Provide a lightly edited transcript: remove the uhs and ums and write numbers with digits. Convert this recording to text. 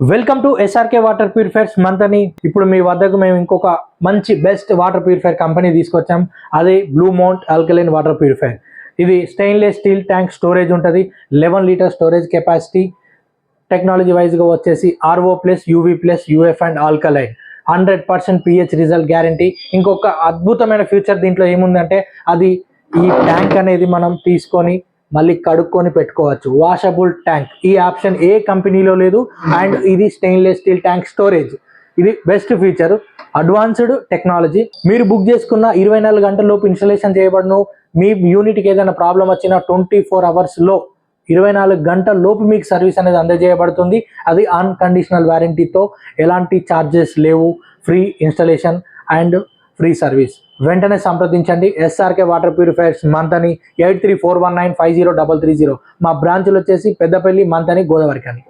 Welcome to SRK water purifiers Manthani. ఇప్పుడు మీ వద్దకు మేము ఇంకొక మంచి బెస్ట్ వాటర్ ప్యూరిఫైర్ కంపెనీ తీసుకొచ్చాం. అది blue mount alkaline water purifier. ఇది స్టెయిన్లెస్ స్టీల్ ట్యాంక్ స్టోరేజ్ ఉంటుంది, 11 లీటర్ స్టోరేజ్ కెపాసిటీ. టెక్నాలజీ వైజ్గా వచ్చేసి RO plus UV plus UF and alkaline, 100% pH result guarantee. ఇంకొక అద్భుతమైన ఫ్యూచర్ దీంట్లో ఏముందంటే, అది ఈ ట్యాంక్ అనేది మనం తీసుకొని మళ్ళీ కడుక్కొని పెట్టుకోవచ్చు. వాషబుల్ ట్యాంక్, ఈ ఆప్షన్ ఏ కంపెనీలో లేదు. అండ్ ఇది స్టెయిన్లెస్ స్టీల్ ట్యాంక్ స్టోరేజ్, ఇది బెస్ట్ ఫీచర్, అడ్వాన్స్డ్ టెక్నాలజీ. మీరు బుక్ చేసుకున్న 24 గంటల లోపు ఇన్స్టాలేషన్ చేయబడను. మీ యూనిట్కి ఏదైనా ప్రాబ్లం వచ్చినా 24 అవర్స్లో 24 గంటల లోపు మీకు సర్వీస్ అనేది అందజేయబడుతుంది. అది అన్కండిషనల్ వారంటీతో, ఎలాంటి ఛార్జెస్ లేవు, free installation and free service. వెంటనే సంప్రదించండి ఎస్ఆర్కే వాటర్ ప్యూరిఫైర్స్ మంతని 8341950330. మా బ్రాంచ్లు వచ్చేసి పెద్దపల్లి, మంతని, గోదావరిఖని.